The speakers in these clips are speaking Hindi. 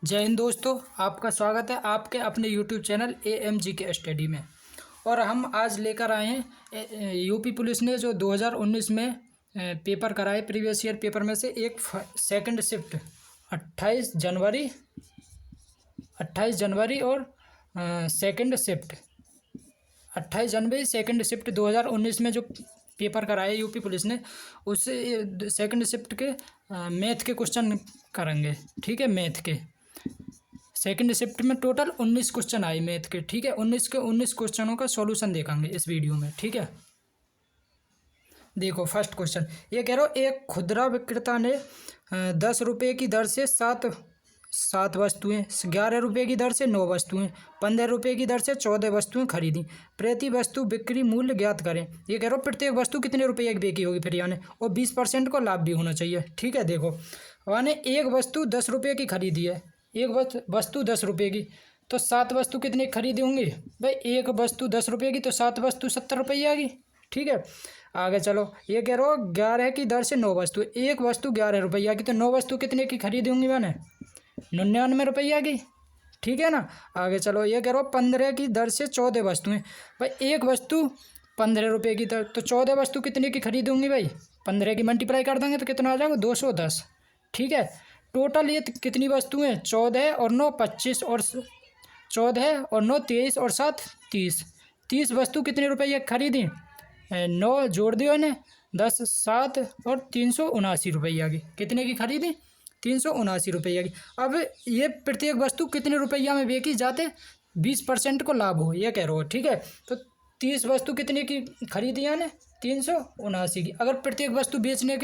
जय हिंद दोस्तों, आपका स्वागत है आपके अपने यूट्यूब चैनल AMG के स्टडी में। और हम आज लेकर आए हैं यूपी पुलिस ने जो 2019 में पेपर कराए प्रीवियस ईयर पेपर में से एक सेकंड शिफ्ट 28 जनवरी और सेकंड शिफ्ट 28 जनवरी सेकंड शिफ्ट 2019 में जो पेपर कराए यूपी पुलिस ने, उससे सेकंड शिफ्ट के मैथ के क्वेश्चन करेंगे। ठीक है, मैथ के सेकंड शिफ्ट में टोटल 19 क्वेश्चन आए मैथ के। ठीक है, 19 के 19 क्वेश्चनों का सॉल्यूशन देखेंगे इस वीडियो में। ठीक है, देखो फर्स्ट क्वेश्चन ये कह रहा हूँ, एक खुदरा विक्रेता ने 10 रुपये की दर से सात वस्तुएं, 11 रुपये की दर से 9 वस्तुएं, 15 रुपये की दर से 14 वस्तुएं खरीदी। प्रति वस्तु बिक्री मूल्य ज्ञात करें। ये कह रहा हूँ प्रत्येक वस्तु कितने रुपये की बिकी होगी फिर यानी, और 20% को लाभ भी होना चाहिए। ठीक है, देखो यानी एक वस्तु 10 रुपये की खरीदी है, एक वस्तु 10 रुपये की, तो 7 वस्तु कितने की खरीदी होंगी भाई। एक वस्तु 10 रुपये की तो 7 वस्तु 70 रुपये आ गई। ठीक है, आगे चलो, ये कह रहा हूँ 11 की दर से 9 वस्तु, एक वस्तु 11 रुपये की, तो 9 वस्तु कितने की खरीदी होंगी मैंने 99 रुपये की। ठीक है ना, आगे चलो, ये कह रहा हूँ 15 की दर से 14 वस्तुएं, भाई एक वस्तु 15 रुपये की दर, तो 14 वस्तु कितने की खरीदी होंगी भाई, 15 की मल्टीप्लाई कर देंगे तो कितना आ जाएगा 210। ठीक है, टोटल ये कितनी वस्तुएं 14 और 9 25 और 14 और 9 23 और 7 30 वस्तु कितने रुपये की खरीदी, 9 जोड़ दियो इन्हें 10 7 और 379 रुपये आ गई। कितने की खरीदी 379 रुपये की। अब ये प्रत्येक वस्तु कितने रुपया में बेची जाते 20% को लाभ हो, ये कह रहे हो। ठीक है, तो 30 वस्तु कितने की खरीदी यानी 379 की। अगर प्रत्येक वस्तु बेचने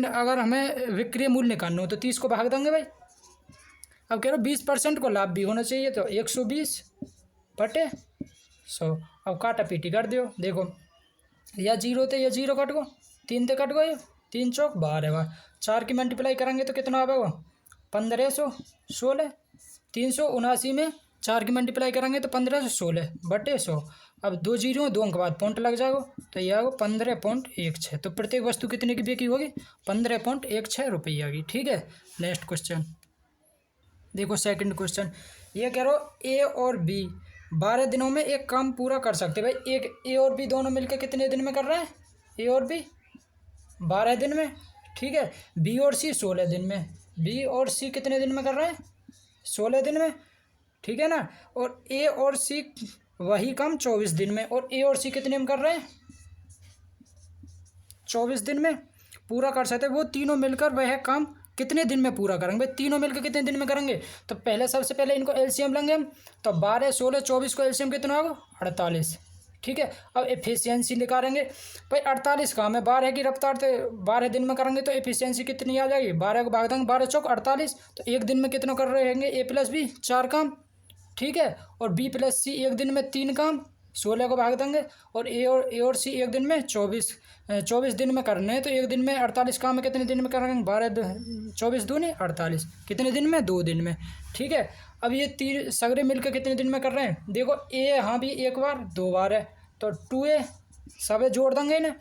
अगर हमें विक्रय मूल्य निकालना हो तो 30 को भाग देंगे भाई। अब कह रहे हो 20% को लाभ भी होना चाहिए, तो 120/100। अब काटा पीटी कर दो, देखो या 0 थे या 0 कट गो, 3 थे कट गए, 3 चौक 12 4 की मल्टीप्लाई करेंगे तो कितना आएगा 1516। 379 में 4 की मल्टीप्लाई करेंगे तो 1516/100। अब 2 जीरो 2 अंक बाद पॉइंट लग जाएगा, तो यह आएगा 15.16। तो प्रत्येक वस्तु कितने की बिकी होगी 15.16 रुपये आ गई। ठीक है, नेक्स्ट क्वेश्चन देखो सेकंड क्वेश्चन, ये कह रहा हो ए और बी 12 दिनों में एक काम पूरा कर सकते भाई। एक ए और बी दोनों मिलकर कितने दिन में कर रहे हैं, ए और बी 12 दिन में। ठीक है, बी और सी 16 दिन में, बी और सी कितने दिन में कर रहे हैं 16 दिन में। ठीक है ना, और ए और सी वही काम 24 दिन में, और ए और सी कितने में कर रहे हैं 24 दिन में पूरा कर सकते। वो तीनों मिलकर वह काम कितने दिन में पूरा करेंगे भाई, तीनों मिलकर कितने दिन में करेंगे। तो पहले सबसे पहले इनको एलसीएम लेंगे हम, तो 12 16 24 को एलसीएम कितना होगा 48। ठीक है, अब एफिशिएंसी निकालेंगे भाई, 48 काम है, 12 की रफ्तार से 12 दिन में करेंगे तो एफिशिएंसी कितनी आ जाएगी, 12 को भाग देंगे 12 चौक 48, तो एक दिन में कितना कर रहे हैं ए प्लस बी 4 काम। ठीक है, और बी प्लस सी एक दिन में 3 काम, 16 को भाग देंगे, और ए और सी एक दिन में 24 दिन में करने हैं, तो एक दिन में 48 काम है, कितने दिन में करेंगे 12 24 दूनी 48, कितने दिन में 2 दिन में। ठीक है, अब ये तीन सगरे मिलकर कितने दिन में कर रहे हैं, देखो ए हाँ भी एक बार 2 बार है, तो 2a सब जोड़ देंगे इन्हें,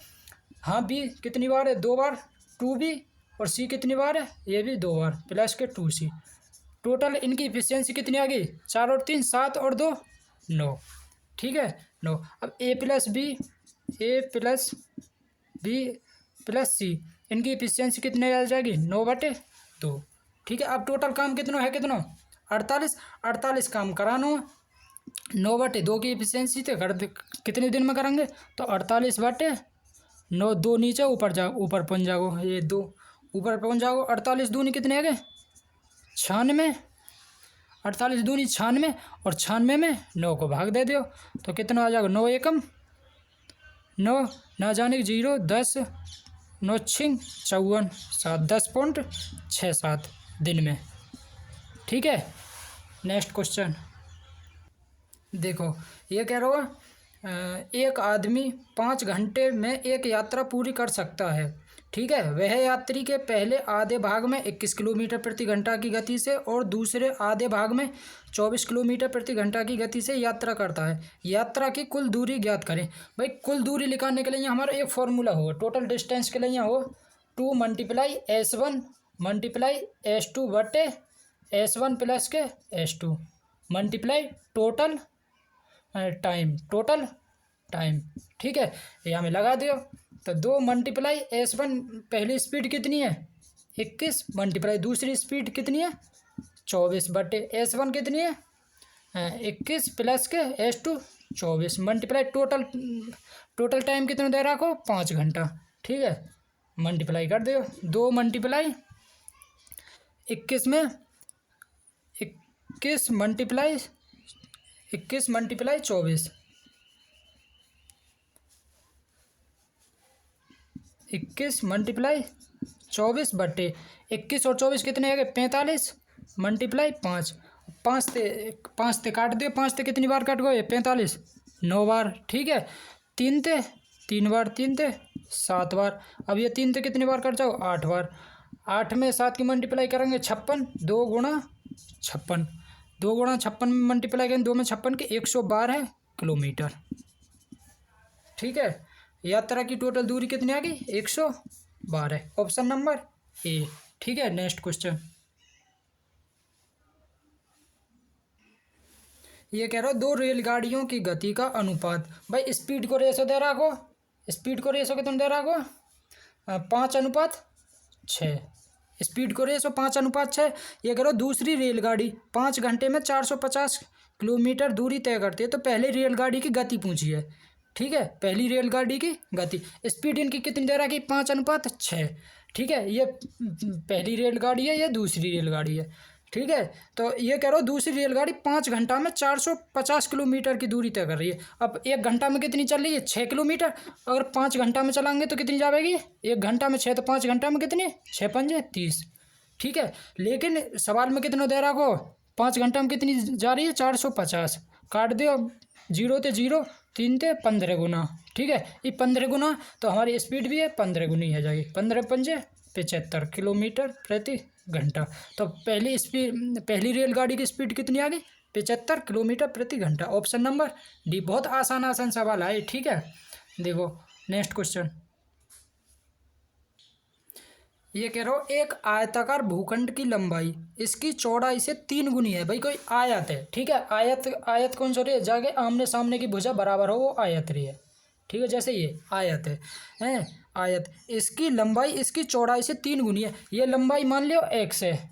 हाँ बी कितनी बार है 2 बार, 2b, और सी कितनी बार है ये भी 2 बार, प्लस के 2c। टोटल इनकी इफिशियंसी कितनी आ गई 4 और 3 7 और 2 9। ठीक है 9। अब ए प्लस बी प्लस सी इनकी इफिशियंसी कितनी आ जाएगी 9/2। ठीक है, अब टोटल काम कितना है 48 काम कराना है, 9/2 की इफिशियंसी तो कितने दिन में करेंगे, तो 48/9, 2 नीचे ऊपर पहुँच जाओ, ये 2 ऊपर पहुँच जाओ, 48 दूनी कितने आ गए 96, 48 दूनी 96, और 96 में 9 को भाग दे दो तो कितना आ जाएगा 9 एकम 9 ना जाने 0 10 9 छिंग 54 7 10.67 दिन में। ठीक है, नेक्स्ट क्वेश्चन देखो, ये कह रहा हो एक आदमी 5 घंटे में एक यात्रा पूरी कर सकता है। ठीक है, वह यात्री के पहले आधे भाग में 21 किलोमीटर प्रति घंटा की गति से और दूसरे आधे भाग में 24 किलोमीटर प्रति घंटा की गति से यात्रा करता है। यात्रा की कुल दूरी ज्ञात करें। भाई कुल दूरी निकालने के लिए हमारा एक फॉर्मूला हो, टोटल डिस्टेंस के लिए हो 2 × S1 × S2 S1 प्लस के S2 मल्टीप्लाई टोटल टाइम। ठीक है, ये हमें लगा दियो। तो 2 मल्टीप्लाई S1 पहली स्पीड कितनी है 21 मल्टीप्लाई दूसरी स्पीड कितनी है 24 बटे S1 कितनी है 21 प्लस के S2 24 मल्टीप्लाई टोटल टाइम कितना दे रहा को 5 घंटा। ठीक है, मल्टीप्लाई कर दो 2 मल्टीप्लाई 21 में 21 मल्टीप्लाई 24 21 मल्टीप्लाई 24 बटे 21 और 24 कितने आ गए 45 मल्टीप्लाई 5 5 ते काट दियो 5 ते कितनी बार कट गए 45 9 बार। ठीक है, 3 ते 3 बार 3 ते 7 बार। अब ये 3 ते कितनी बार कट जाओ 8 बार। 8 में 7 की मल्टीप्लाई करेंगे 56 2 गुणा 56 2 गुणा 56 में मल्टीप्लाई करेंगे 2 में 56 के 112 किलोमीटर। ठीक है, यात्रा की टोटल दूरी कितनी आ गई 112 ऑप्शन नंबर ए। ठीक है, नेक्स्ट क्वेश्चन ये कह रहा हो 2 रेलगाड़ियों की गति का अनुपात। भाई स्पीड को रेशो दे रहा को स्पीड को रेशो कितना दे रहा को 5:6 स्पीड को रेशो 5:6। ये कह रहा हो दूसरी रेलगाड़ी 5 घंटे में 450 किलोमीटर दूरी तय करती है। तो पहले रेलगाड़ी की गति पूछी है। ठीक है, पहली रेलगाड़ी की गति स्पीड इनकी कितनी दे रहा कि 5:6। ठीक है, ये पहली रेलगाड़ी है, ये दूसरी रेलगाड़ी है। ठीक है, तो ये कह रहा हो दूसरी रेलगाड़ी 5 घंटा में 450 किलोमीटर की दूरी तय कर रही है। अब 1 घंटा में कितनी चल रही है 6 किलोमीटर। अगर 5 घंटा में चलाएंगे तो कितनी जाएगी 1 घंटा में 6 तो 5 घंटा में कितनी 6 पंजे 30। ठीक है, लेकिन सवाल में कितना दे रहा को 5 घंटा में कितनी जा रही है 450 काट दो 0 ते 0 3 ते 15 गुना। ठीक है, ये 15 गुना तो हमारी स्पीड भी है 15 गुनी है जाएगी 15 पंजे 75 किलोमीटर प्रति घंटा। तो पहली रेलगाड़ी की स्पीड कितनी आ गई 75 किलोमीटर प्रति घंटा। Option number D. बहुत आसान सवाल है। ठीक है, देखो नेक्स्ट क्वेश्चन ये कह रहा हो एक आयताकार भूखंड की लंबाई इसकी चौड़ाई से 3 गुनी है। भाई कोई आयत है। ठीक है, आयत कौन सा रही है जाके आमने सामने की भुजा बराबर हो वो आयत रही है। ठीक है, जैसे ये आयत है आयत इसकी लंबाई इसकी चौड़ाई से 3 गुनी है। ये लंबाई मान लियो x है,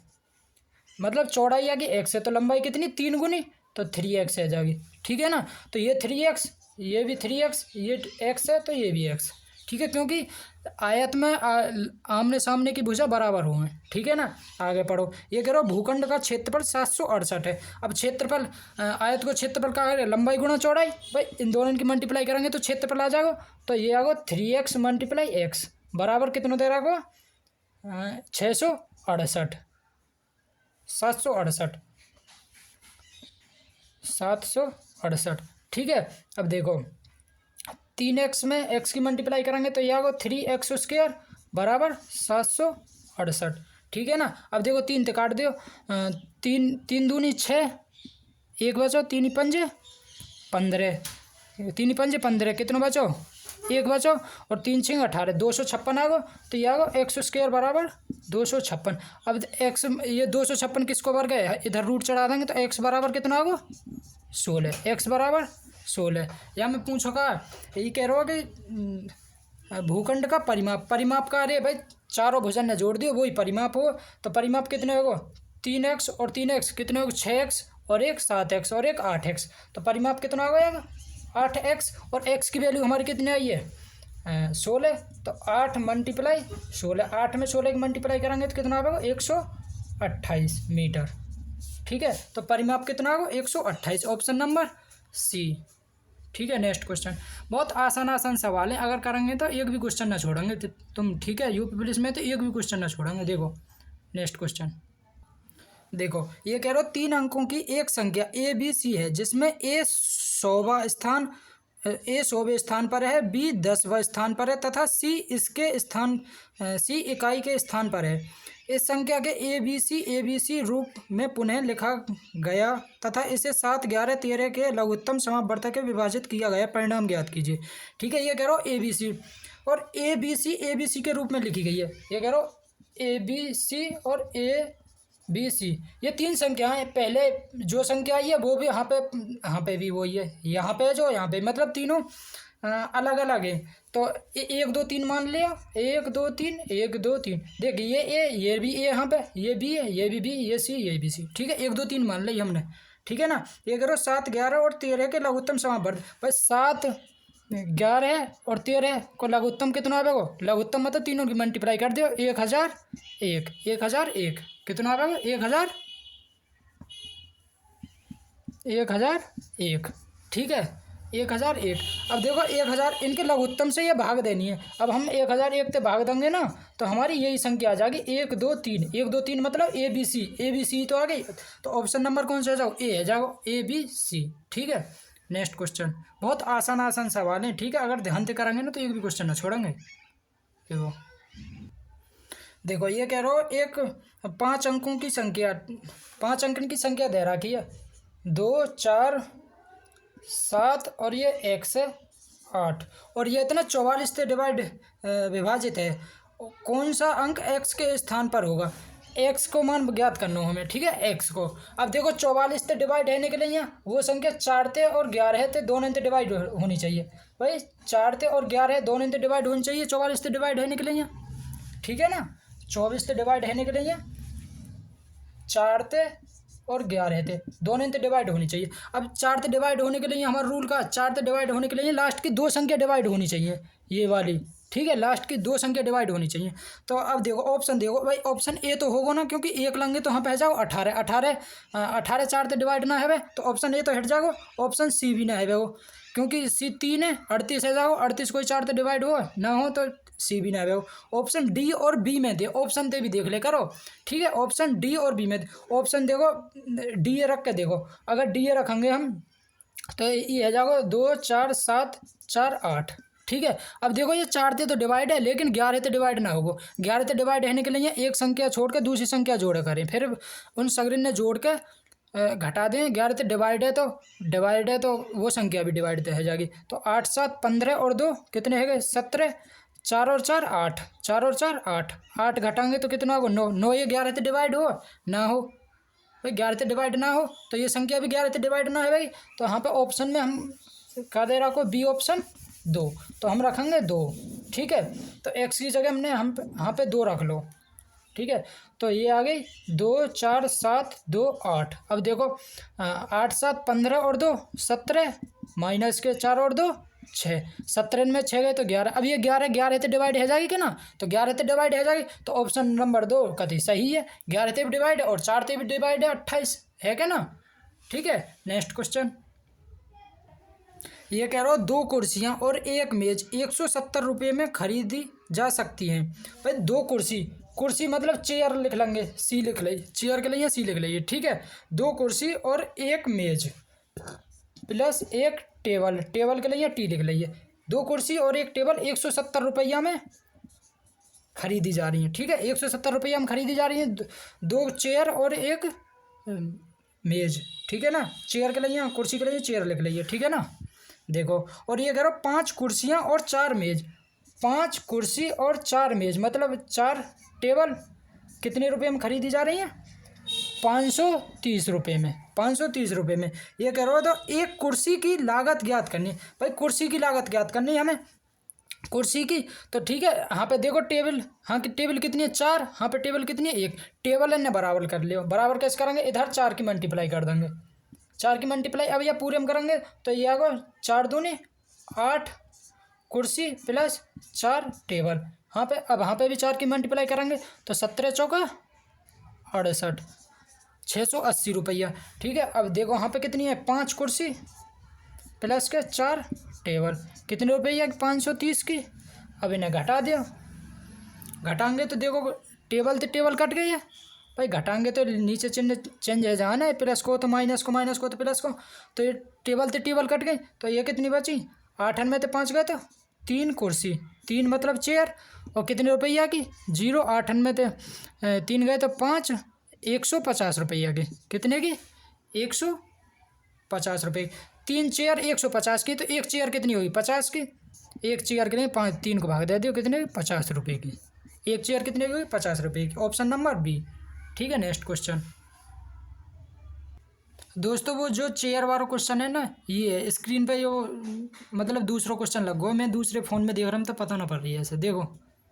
मतलब चौड़ाई आ गई x है तो लंबाई कितनी 3 गुनी तो 3x है जाएगी। ठीक है ना, तो ये 3x ये भी 3x ये x है तो ये भी x। ठीक है, क्योंकि आयत में आमने सामने की भुजा बराबर हुए हैं। ठीक है ना, आगे पढ़ो। ये कह रहा हो भूखंड का क्षेत्रफल 768 है। अब क्षेत्रफल आयत को क्षेत्रफल का लंबाई गुणा चौड़ाई। भाई इन दोनों की मल्टीप्लाई करेंगे तो क्षेत्रफल आ जाएगा। तो ये आगो 3x मल्टीप्लाई x बराबर कितना दे रहा को 668 768। ठीक है, अब देखो 3x में x की मल्टीप्लाई करेंगे तो यह आगो 3x² बराबर 768। ठीक है ना, अब देखो 3 ते काट दो 3 दूनी 6 1 बचो 3 पंजे 15 3 पंजे 15 कितना बचो 1 बचो और 3 6 18 256 आ गो। तो यह आगो x² बराबर 256। अब x ये 256 किसको वर्ग है इधर रूट चढ़ा देंगे तो x बराबर कितना आगो 16 x बराबर 16। या मैं पूछूँगा ये कह रहा हो कि भूखंड का परिमाप का अरे भाई चारों भुजन ने जोड़ दियो वही परिमाप हो। तो परिमाप कितने होगा 3x और 3x कितने होगा 6x और एक 7x और एक 8x। तो परिमाप कितना हो जाएगा 8x और x की वैल्यू हमारी कितनी आई है 16। तो 8 मल्टीप्लाई 16 8 में 16 की मल्टीप्लाई करेंगे तो कितना आएगा 128 मीटर। ठीक है, तो परिमाप कितना होगा 128 ऑप्शन नंबर सी। ठीक है, नेक्स्ट क्वेश्चन बहुत आसान सवाल है। अगर करेंगे तो एक भी क्वेश्चन ना छोड़ेंगे तुम। ठीक है, यूपी पुलिस में तो एक भी क्वेश्चन ना छोड़ेंगे। देखो नेक्स्ट क्वेश्चन देखो ये कह रहा हो 3 अंकों की एक संख्या ABC है जिसमें A 100वां स्थान पर है, B 10वां स्थान पर है तथा C इकाई के स्थान पर है। इस संख्या के ABC रूप में पुनः लिखा गया तथा इसे 7 11 13 के लघुत्तम समापवर्तक में विभाजित किया गया। परिणाम ज्ञात कीजिए। ठीक है, ये कह रहा हो ABC और ABC के रूप में लिखी गई है। ये कह रहा हो ABC और बी सी, ये तीन संख्याएं। पहले जो संख्या आई है वो भी यहाँ पे भी वही है, यहाँ पे जो यहाँ पे, मतलब तीनों अलग अलग है। तो एक दो तीन मान लिया, एक दो तीन, एक दो तीन। देख ये ए, ये भी ए, यहाँ पे ये बी है, ये भी बी, ये सी, ये भी सी। ठीक है, एक दो तीन मान ली हमने। ठीक है ना। ये करो 7, 11 और 13 के लघुत्तम समावर्त। भाई 7, 11 और 13 को लघुत्तम कितना आवेगा? लघुत्तम मतलब तीनों की मल्टीप्लाई कर दो, 1001, 1001 कितना आवेगा? 1001। ठीक है, 1001। अब देखो 1000 इनके लघुत्तम से ये भाग देनी है। अब हम 1001 से भाग देंगे ना, तो हमारी यही संख्या आ जाएगी 1 2 3। 1 2 3 मतलब A B C, A B C तो आ गई। तो ऑप्शन नंबर कौन सा है? जाओ ए है, जाओ ए बी सी। ठीक है, नेक्स्ट क्वेश्चन। बहुत आसान आसान सवाल हैं। ठीक है, अगर ध्यान से करेंगे ना तो एक भी क्वेश्चन ना छोड़ेंगे। देखो ये कह रहा हो एक 5 अंकों की संख्या, 5 अंक की संख्या दे रखी है, 2 4 7 और ये x है 8, और ये इतना 44 से विभाजित है। कौन सा अंक x के स्थान पर होगा? x को मान ज्ञात करना हो हमें। ठीक है, x को। अब देखो 44 से डिवाइड होने के लिए वो संख्या 4 थे और 11 थे, दोनों से डिवाइड होनी चाहिए। भाई 4 थे और 11 दोनों से डिवाइड होनी चाहिए 44 से डिवाइड होने के लिए। ठीक है ना, 24 से डिवाइड होने के लिए 4 थे और 11 थे, दोनों से डिवाइड होनी चाहिए। अब 4 से डिवाइड होने के लिए हमारा रूल का, 4 से डिवाइड होने के लिए लास्ट की 2 संख्या डिवाइड होनी चाहिए, ये वाली। ठीक है, लास्ट की 2 संख्या डिवाइड होनी चाहिए। तो अब देखो ऑप्शन, देखो भाई ऑप्शन ए तो होगा ना, क्योंकि एक लेंगे तो यहाँ पे जाओ 18 18 18 4 से डिवाइड ना है, तो ऑप्शन ए तो हट जाओ। ऑप्शन सी भी ना है वो, क्योंकि सी 3 है, 38 है जाओ, 38 कोई 4 से डिवाइड हो ना हो तो सी भी ना है। ऑप्शन डी और बी में दे, ऑप्शन दे भी देख ले करो। ठीक है, ऑप्शन डी और बी में ऑप्शन देखो, डी ए रख के देखो। अगर डी ए रखेंगे हम तो ये है जाओ 2 4 7 4 8। ठीक है, अब देखो ये 4 से तो डिवाइड है, लेकिन 11 से डिवाइड ना होगा। 11 से डिवाइड होने के लिए एक संख्या छोड़ के दूसरी संख्या जोड़ करें, फिर उन सगरिन ने जोड़ के घटा दें। 11 से डिवाइड है तो वो संख्या भी डिवाइड हो जाएगी। तो 8 7 15 और 2 कितने है गए? 17। 4 और 4 8, 4 और 4 8, 8 घटाएंगे तो कितना होगा? 9। 9 ये 11 से डिवाइड हो ना हो? भाई 11 से डिवाइड ना हो तो ये संख्या भी 11 से डिवाइड ना है भाई। तो यहाँ पे ऑप्शन में हम क्या दे रखो? बी ऑप्शन 2, तो हम रखेंगे 2। ठीक है, तो x की जगह हमने हम यहाँ पे 2 रख लो। ठीक है, तो ये आ गई 2 4 7 2 8। अब देखो 8 7 15 और 2 17, माइनस के 4 और 2 6, 17 में 6 गए तो 11। अब ये 11 से डिवाइड हो जाएगी कि ना, तो 11 से डिवाइड हो जाएगी, तो ऑप्शन नंबर 2 कति सही है। 11 से भी डिवाइड है और 4 से भी डिवाइड है, 28 है क्या ना। ठीक है, नेक्स्ट क्वेश्चन। ये कह रहा हो 2 कुर्सियाँ और 1 मेज 170 रुपये में खरीदी जा सकती हैं। भाई 2 कुर्सी मतलब चेयर लिख लेंगे, सी लिख ली, चेयर के लिए सी लिख लीजिए। ठीक है, 2 कुर्सी और 1 मेज प्लस 1 टेबल, टेबल के लिए टी लिख लीजिए। 2 कुर्सी और 1 टेबल 170 रुपया में खरीदी जा रही है। ठीक है, 170 रुपया में खरीदी जा रही है। 2 चेयर और 1 मेज। ठीक है ना, चेयर के लिए, कुर्सी के लिए चेयर लिख लीजिए। ठीक है ना, देखो। और ये करो 5 कुर्सियाँ और 4 मेज, 5 कुर्सी और 4 मेज मतलब 4 टेबल कितने रुपए में खरीदी जा रही हैं? 530 रुपये में, 530 रुपये में। ये कह रहा हो तो एक कुर्सी की लागत ज्ञात करनी है। भाई कुर्सी की लागत ज्ञात करनी है हमें, कुर्सी की। तो ठीक है, यहाँ पे देखो टेबल, हाँ कि टेबल कितनी है? 4। यहाँ पे टेबल कितनी है? 1। टेबल ने बराबर कर लियो, बराबर कैसे करेंगे? इधर 4 की मल्टीप्लाई कर देंगे, 4 की मल्टीप्लाई। अब यह पूरे में करेंगे तो ये आएगा 4 दूनी 8 कुर्सी प्लस 4 टेबल। हाँ पे, अब यहाँ पे भी 4 की मल्टीप्लाई करेंगे तो 17 चौका 68, 680 रुपया। ठीक है, अब देखो यहाँ पे कितनी है? 5 कुर्सी प्लस के 4 टेबल, कितने रुपये? 530 की। अब इन्हें घटा दिया, घटाएंगे तो देखो टेबल तो टेबल कट गई है भाई, घटाएंगे तो नीचे चिन्ह चेंज है, जहाँ ना प्लस को तो माइनस को, माइनस को तो प्लस को, तो ये टेबल तो टेबल कट गई। तो ये कितनी बची? 8 में तो 5 गए तो 3 कुर्सी, 3 मतलब चेयर, और कितने रुपया की? 0। 8 में तो 3 गए तो 5, 150 रुपया की। कितने की? 150 रुपये। 3 चेयर 150 की, तो 1 चेयर कितनी होगी? 50 की। 1 चेयर के लिए 5, 3 को भाग दे दियो, कितने? 50 रुपये की। 1 चेयर कितने की हुई? 50 रुपये की। Option number B. ठीक है। नेक्स्ट क्वेश्चन दोस्तों, वो जो चेयर वाला क्वेश्चन है ना, ये है स्क्रीन पे, यो मतलब दूसरा क्वेश्चन लग गो, मैं दूसरे फ़ोन में देख रहा हूँ तो पता ना पड़ रही है ऐसे, देखो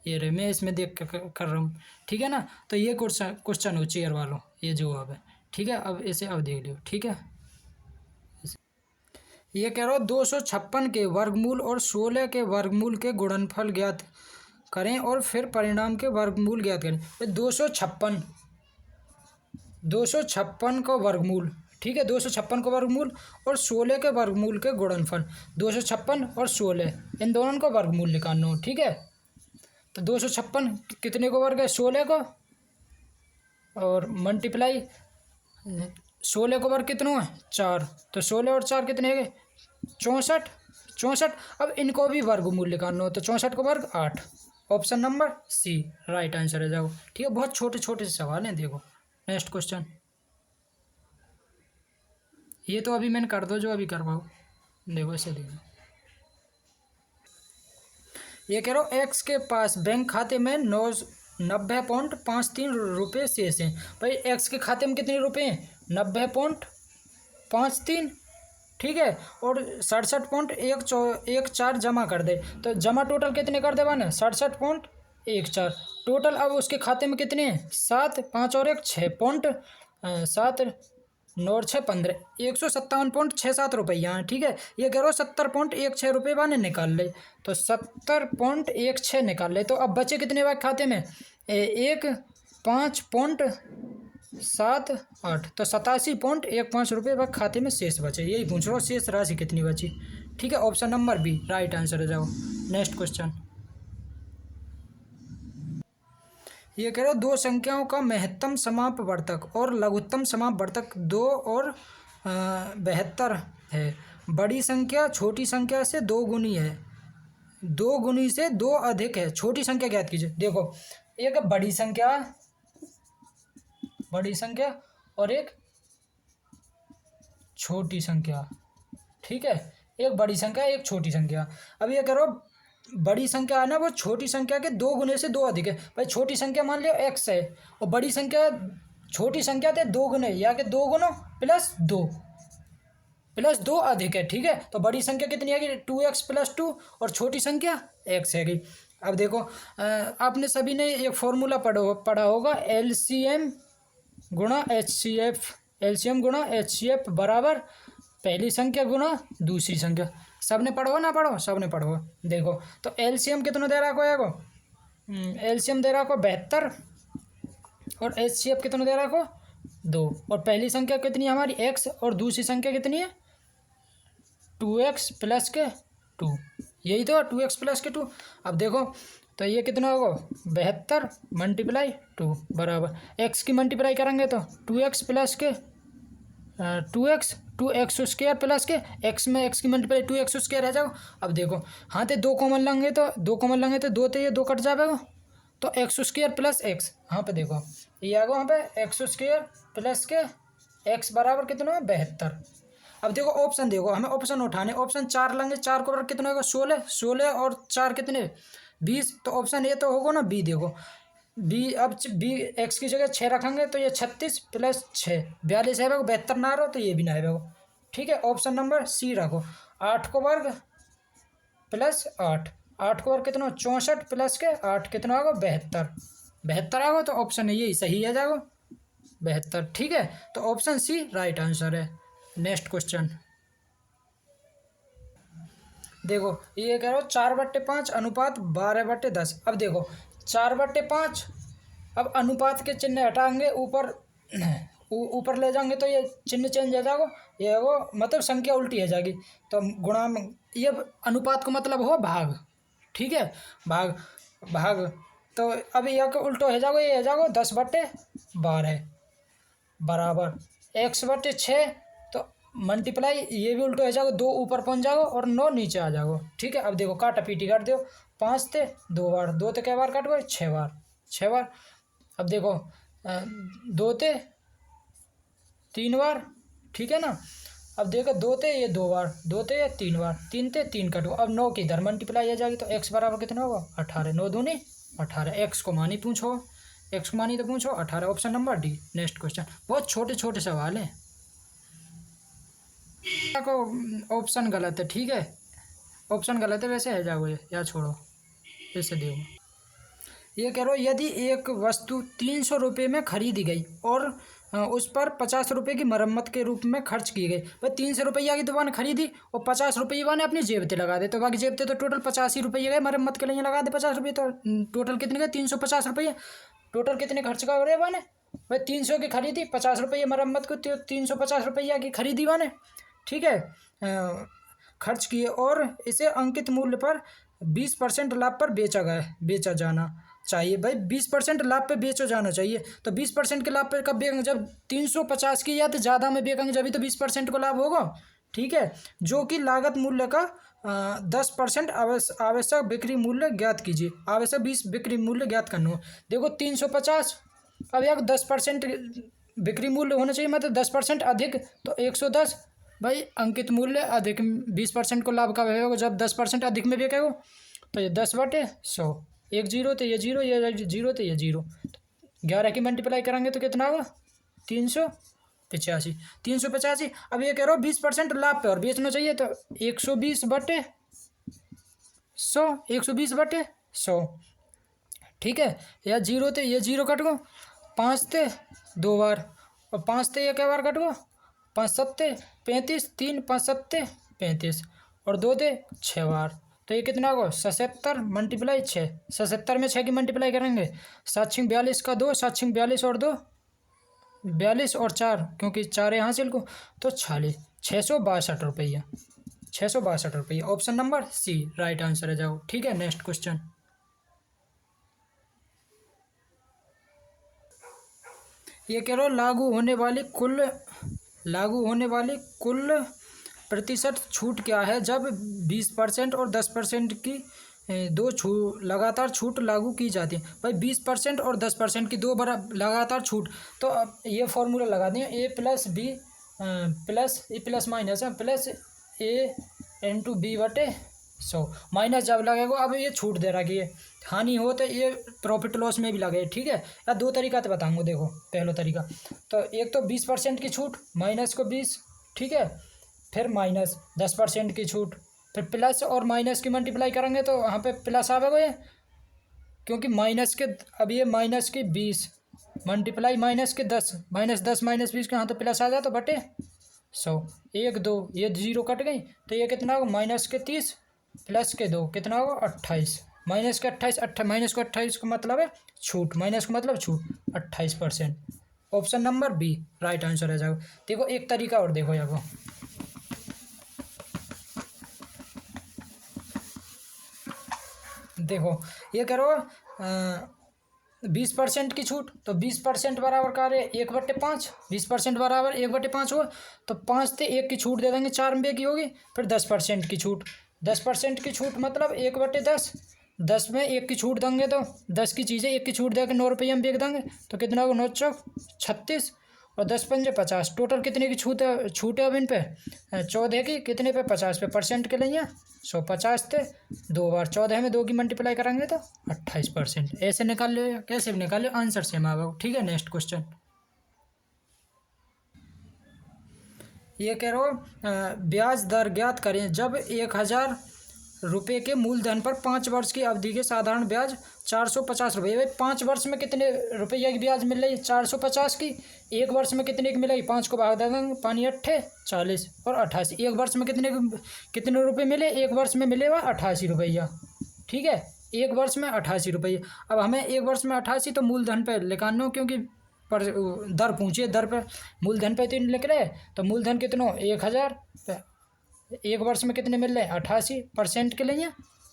ये रहे, मैं इसमें देख कर रहा हूँ, ठीक है ना। तो ये क्वेश्चन हो चेयर वालों, ये जवाब है, ठीक है। अब इसे अब देख लो, ठीक है। ये कह रहा हो 256 के वर्गमूल और 16 के वर्गमूल के गुणनफल ज्ञात करें और फिर परिणाम के वर्गमूल ज्ञात करें। 256 का वर्गमूल, ठीक है, 256 का वर्गमूल और 16 के वर्गमूल के गुणनफल, 256 और 16 इन दोनों का वर्गमूल निकालना हो, ठीक है। तो 256 कितने को वर्ग है, 16 को, और मल्टीप्लाई 16 को वर्ग कितना है, 4, तो 16 और 4 कितने हैं, 64, 64। अब इनको भी वर्गमूल निकालना हो, तो 64 का वर्ग 8, option number C right answer है, जाओ, ठीक है। बहुत छोटे छोटे से सवाल हैं, देखो। नेक्स्ट क्वेश्चन, ये तो अभी मैंने कर दो जो अभी कर पाओ, देखो इसे देखो। ये कह रहा हूँ एक्स के पास बैंक खाते में 90.53 रुपये शेष हैं। भाई एक्स के खाते में कितने रुपये हैं, 90.53, ठीक है, और 67.14 जमा कर दे, तो जमा टोटल कितने कर दे बने, 67.14 टोटल। अब उसके खाते में कितने हैं, 7, 5 और 1 6 पॉइंट 7, 9 और 6 15, 157.67 रुपये, ठीक है। ये कह रहा हूँ 70.16 रुपये बाने निकाल ले, तो 70.16 निकाल ले, तो अब बचे कितने बार खाते में, 5.78, तो 87.15 रुपये बार खाते में शेष बचे, यही पूछ रहा हूँ, शेष राशि कितनी बची, ठीक है। Option number B right answer है, जाओ। नेक्स्ट क्वेश्चन, ये कह रहे हो दो संख्याओं का महत्तम समापवर्तक और लघुत्तम समापवर्तक 2 और 72 है। बड़ी संख्या छोटी संख्या से 2 गुनी है, 2 गुनी से 2 अधिक है, छोटी संख्या ज्ञात कीजिए। देखो, एक बड़ी संख्या और एक छोटी संख्या, ठीक है, एक बड़ी संख्या एक छोटी संख्या। अब ये करो बड़ी संख्या है ना, वो छोटी संख्या के 2 गुने से 2 अधिक है। भाई छोटी संख्या मान लियो x है, और बड़ी संख्या छोटी संख्या थे 2 गुने, या के 2 गुना प्लस 2 अधिक है, ठीक है। तो बड़ी संख्या कितनी आएगी, 2x + 2, और छोटी संख्या x है। अब देखो, आपने सभी ने एक फॉर्मूला पढ़ा होगा, LCM गुणा HCF बराबर पहली संख्या गुणा दूसरी संख्या। सबने पढ़ो ना, पढ़ो, सबने पढ़ो। देखो, तो LCM कितना दे रहा को, LCM दे रहा को 72, और HCF कितना दे रहा को 2, और पहली संख्या कितनी है हमारी x, और दूसरी संख्या कितनी है 2x + 2, यही तो 2x + 2। अब देखो, तो ये कितना होगा 72 × 2 बराबर x की मल्टीप्लाई करेंगे तो 2x + 2x² प्लस के x में x की मल्टीप्लाई 2x² रह जाओ। अब देखो, हाँ तो 2 कॉमन लेंगे तो 2 तो ये 2 कट जाएगा, तो x² + x, हाँ पे देखो ये आ गया, वहाँ पे x² + के x बराबर कितना है 72। अब देखो ऑप्शन, देखो हमें ऑप्शन उठाने, ऑप्शन 4 लेंगे, 4 को बराबर कितना होगा 16 और 4 कितने 20, तो ऑप्शन ए तो होगा ना बी। देखो बी, अब बी एक्स की जगह 6 रखेंगे तो ये 36 + 6 42 है, 72 ना रहो तो ये भी ना है, ठीक है। ऑप्शन नंबर सी रखो, 8 को वर्ग + 8, 8 को वर्ग कितना 64 + के 8 कितना होगा 72 आएगा, तो ऑप्शन यही सही है, जाओ 72, ठीक है। तो ऑप्शन सी राइट आंसर है। नेक्स्ट क्वेश्चन देखो, ये कह रहा हो 4/5 अनुपात 12/10। अब देखो 4/5, अब अनुपात के चिन्ह हटाएंगे, ऊपर ले जाएंगे तो ये चिन्ह चेंज हो जाएगा, ये वो मतलब संख्या उल्टी हो जाएगी, तो गुणा में ये अनुपात का मतलब हो भाग, ठीक है, भाग तो अब यह को उल्टो हो जाएगा, ये हो जाएगा 10/12 बराबर x/6, तो मल्टीप्लाई ये भी उल्टो हो जाएगा, 2 ऊपर पहुंच जाएगा और 9 नीचे आ जाएगा, ठीक है। अब देखो काटा पीटी कर दो, 5 थे 2 बार, 2 थे कै बार काट गए 6 बार। अब देखो 2 थे 3 बार, ठीक है ना। अब देखो 2 थे ये 2 बार, 2 थे ये 3 बार, 3 थे 3 कटो। अब 9 की इधर मल्टीप्लाई आ जाएगी, तो x बराबर कितना होगा 18, 9 दूनी 18, x को मानी पूछो, एक्स को मानी तो पूछो 18, option number D. Next question, बहुत छोटे छोटे सवाल हैं। को ऑप्शन गलत है, ठीक है, ऑप्शन गलत है, वैसे है जाओ ये या छोड़ो, ऐसे देखो। ये कह रहा हूँ, यदि एक वस्तु 300 रुपये में खरीदी गई और उस पर 50 रुपये की मरम्मत के रूप में खर्च की गई। भाई 300 रुपया की दुकान खरीदी और 50 रुपये वाने अपनी जेब पे लगा दे, तो बाकी जेब पे तो टोटल 85 रुपये गए, मरम्मत के लिए लगा दे 50 रुपये, तो टोटल कितने गए 350 रुपये। टोटल कितने खर्च का हो रहे वाने, भाई 300 की खरीदी, 50 रुपये मरम्मत को, 350 रुपया की खरीदी वाने, ठीक है, खर्च किए और इसे अंकित मूल्य पर 20% लाभ पर बेचा जाना चाहिए। भाई 20% लाभ पे बेचो जाना चाहिए, तो 20% के लाभ पे कब बेचेंगे, जब 350 की या तो ज़्यादा में बेचेंगे जब तो 20% को लाभ होगा, ठीक है, जो कि लागत मूल्य का 10% आवश्यक बिक्री मूल्य ज्ञात कीजिए। आवश्यक 20 बिक्री मूल्य ज्ञात करना हो। देखो 350, अब यार 10% बिक्री मूल्य होना चाहिए, मतलब 10% अधिक तो 110। भाई अंकित मूल्य अधिक 20% को लाभ का होगा जब 10% अधिक में बेचेगा, तो ये 10/100, एक जीरो तो ये जीरो, ये जीरो तो ये जीरो, 11 की मल्टीप्लाई करेंगे तो कितना होगा 385, 385। अब ये कह रहा हो 20% लाभ पे और बेचना चाहिए, तो 120/100, 120/100, ठीक है, या जीरो तो ये जीरो कट गो, 5 थे 2 बार और 5 थे 1 बार कट गो, 5 7 35, 3 5 7 35 और 2 थे 6 बार, तो ये कितना होगा 77 मल्टीप्लाई 6, 77 में 6 की मल्टीप्लाई करेंगे, 7×42 का 2, 7×42 और 2 42 और 4, क्योंकि 4 यहाँ से को, तो 46, 662 रुपया, 662 रुपया, option number C right answer है जाओ, ठीक है। नेक्स्ट क्वेश्चन, ये कह रहा लागू होने वाली कुल प्रतिशत छूट क्या है जब 20% और 10% की दो लगातार छूट लागू की जाती है। भाई 20% और 10% की दो लगातार छूट, तो अब ये फॉर्मूला लगा दें, ए प्लस बी प्लस माइनस है प्लस ए इंटू बी बटे 100, माइनस जब लगेगा, अब ये छूट दे रहा कि ये हानि हो तो ये प्रॉफिट लॉस में भी लगे, ठीक है। या दो तरीका तो बताऊँगा, देखो पहला तरीका तो एक तो 20% की छूट माइनस को 20, ठीक है, फिर माइनस 10% की छूट, फिर प्लस और माइनस की मल्टीप्लाई करेंगे तो वहाँ पे प्लस आवेगा ये, क्योंकि माइनस के, अब ये माइनस के 20 मल्टीप्लाई माइनस के 10, -10 -20 के यहाँ तो प्लस आ जाए तो बटे 100, 1 2 ये जीरो कट गई, तो ये कितना होगा माइनस के 30 प्लस के 2 कितना होगा 28, माइनस के 28, माइनस को 28 का मतलब है छूट, माइनस का मतलब छूट 28%, option number B right answer है जाओ। देखो एक तरीका और देखो यहाँ, देखो ये करो 20% की छूट, तो 20% बराबर का है 1/5, 20% बराबर 1/5 हुआ, तो 5 थे 1 की छूट दे देंगे, 4 रुपये की होगी, फिर 10% की छूट, 10% की छूट मतलब 1/10, 10 में 1 की छूट देंगे तो 10 की चीज़ें 1 की छूट देकर 9 रुपये में बेच देंगे, तो कितना होगा 9 चौक 36 और 10 पंजे 50, टोटल कितने की छूट है अब इन पे 14 की, कितने पे 50 पे परसेंट के लिए 150 थे, 2 बार 14 में 2 की मल्टीप्लाई करेंगे तो 28%, ऐसे निकाल लो, कैसे भी निकाल लो, आंसर सेम आ गया, ठीक है। नेक्स्ट क्वेश्चन, ये कह रहा हो ब्याज दर ज्ञात करें जब 1000 रुपये के मूलधन पर 5 वर्ष की अवधि के साधारण ब्याज 450 रुपये। भाई 5 वर्ष में कितने रुपये की ब्याज मिल रही है 450 की, 1 वर्ष में कितने की मिलेगी, 5 को भाग देंगे, पानी 8 40 और 88, 1 वर्ष में कितने रुपये मिले, 1 वर्ष में मिलेगा 88 रुपया, ठीक है, 1 वर्ष में 88 रुपये। अब हमें 1 वर्ष में 88 तो मूलधन पर लिखाना हो, क्योंकि पर दर पूछिए, दर पर मूलधन पर 3 लिख रहे, तो मूलधन कितना 1000, 1 वर्ष में कितने मिल रहे हैं 88% के लिए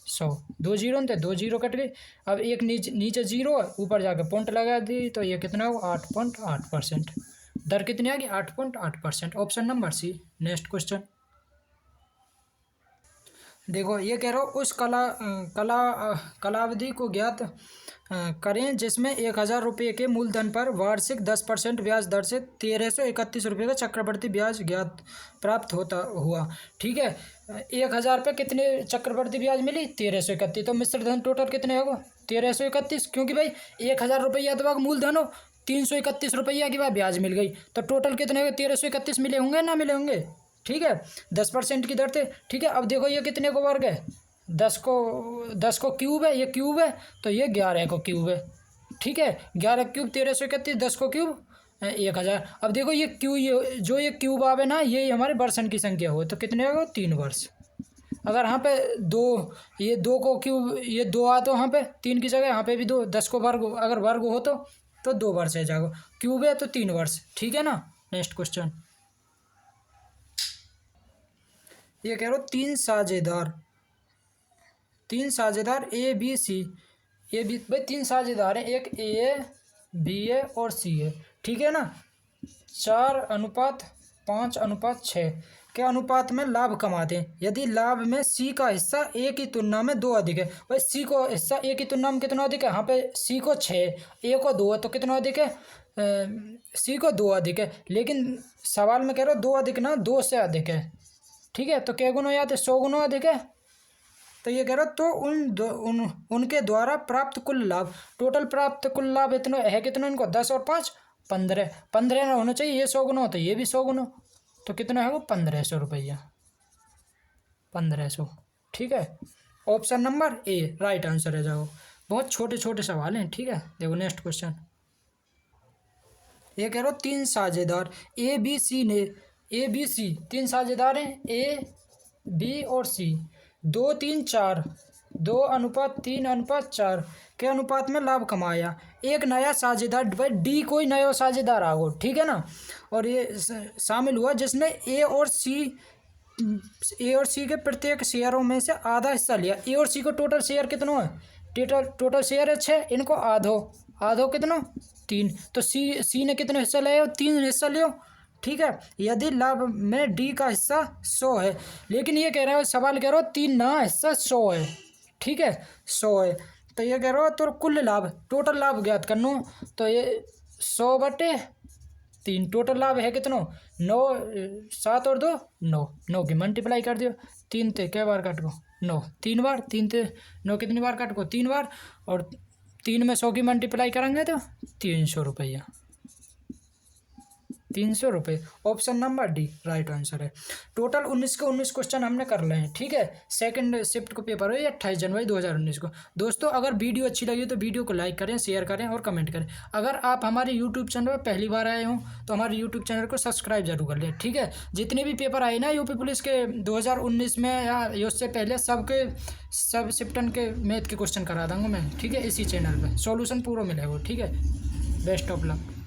100, 2 जीरो थे 2 जीरो कट गए, अब एक नीचे जीरो ऊपर जाकर पॉइंट लगा दी, तो ये कितना होगा 8.8%, दर कितनी आ गई 8.8%, option number C. Next question, देखो ये कह रहा हूँ उस कालावधि को ज्ञात करें जिसमें 1,000 रुपये के मूलधन पर वार्षिक 10% ब्याज दर से 1,331 रुपये का चक्रवृद्धि ब्याज ज्ञात प्राप्त होता हुआ। ठीक है, 1,000 पे कितने चक्रवृद्धि ब्याज मिली? 1,331। तो मिश्र धन टोटल कितने होगा? 1,331, क्योंकि भाई 1,000 रुपया तो मूलधन हो, 331 रुपया की बात ब्याज मिल गई, तो टोटल कितने होंगे? 1,331 मिले होंगे ना मिले होंगे? ठीक है, 10% की दर थे। ठीक है, अब देखो ये कितने को वर्ग है? 10 को क्यूब है, ये क्यूब है, तो ये 11 को क्यूब है। ठीक है, 11 क्यूब 1,331, 10 को क्यूब 1,000। अब देखो ये ये क्यूब आवे ना, ये हमारे वर्षन की संख्या हो, तो कितने हो? 3 वर्ष। अगर यहाँ पे ये 2 को क्यूब, ये 2 आ तो यहाँ पे 3 की जगह यहाँ पे भी 2, 10 को वर्ग अगर वर्ग हो तो 2 वर्ष है जाएगा, क्यूब है तो 3 वर्ष। ठीक है ना। नेक्स्ट क्वेश्चन, ये कह रहा हूँ तीन साझेदार ए बी सी, भाई 3 साझेदार हैं, एक ए बी है और सी है। ठीक है ना। 4:5:6 के अनुपात में लाभ कमाते हैं। यदि लाभ में सी का हिस्सा ए की तुलना में 2 अधिक है, भाई सी को हिस्सा ए की तुलना में कितना अधिक है? यहाँ पे सी को 6, ए को 2 है, तो कितना अधिक है? सी को 2 अधिक है। लेकिन सवाल में कह रहा हूँ 2 अधिक ना, 2 से अधिक है। ठीक है, तो क्या गुना याद है? 100 गुना अधिक है। तो ये कह रहा तो उनके द्वारा प्राप्त कुल लाभ, टोटल प्राप्त कुल लाभ इतना है, कितना इनको? 10 और 5 15, 15 ना होना चाहिए, ये 100 गुना होता है, ये भी 100 गुना, तो कितना है वो? 1,500 रुपया, 1,500। ठीक है, option number A right answer है। जाओ, बहुत छोटे छोटे सवाल हैं। ठीक है, देखो नेक्स्ट क्वेश्चन, ये कह रहा हूँ 3 साझेदार ए बी सी 3 साझेदार हैं, ए बी और सी, 2:3:4, 2:3:4 के अनुपात में लाभ कमाया। एक नया साझेदार, भाई डी कोई नया साझेदार आ गो। ठीक है ना। और ये शामिल हुआ जिसने ए और सी के प्रत्येक शेयरों में से आधा हिस्सा लिया। ए और सी को टोटल शेयर कितना है? टोटल शेयर है 6, इनको आधो कितना? 3। तो सी ने कितना हिस्सा लिया? 3 हिस्सा लियो। ठीक है, यदि लाभ में डी का हिस्सा 100 है, लेकिन ये कह रहा है, सवाल कह रहा हो 3 ना हिस्सा 100 है। ठीक है, 100 है, तो ये कह रहा हो तो कुल लाभ, टोटल लाभ ज्ञात करना, तो ये 100/3 टोटल लाभ है कितना? 9, 7 और 2 9, 9 की मल्टीप्लाई कर दियो। 3 थे क्या बार काट को? 9, 3 बार, 3 थे 9 कितनी बार काट को? 3 बार, और 3 में 100 की मल्टीप्लाई करेंगे तो 300 रुपया, 300 रुपये। Option number D right answer है। टोटल 19 के 19 क्वेश्चन हमने कर लिए हैं। ठीक है, सेकंड शिफ्ट को पेपर है 28 जनवरी 2019 को। दोस्तों अगर वीडियो अच्छी लगी तो वीडियो को लाइक करें, शेयर करें और कमेंट करें। अगर आप हमारे यूट्यूब चैनल पर पहली बार आए हों तो हमारे यूट्यूब चैनल को सब्सक्राइब जरूर कर लें। ठीक है, जितने भी पेपर आए ना यूपी पुलिस के 2019 में या उससे पहले, सब शिफ्टन के मैथ के क्वेश्चन करा दूँगा मैं। ठीक है, इसी चैनल पर सॉल्यूशन पूरा मिलेगा। ठीक है, बेस्ट ऑफ लक।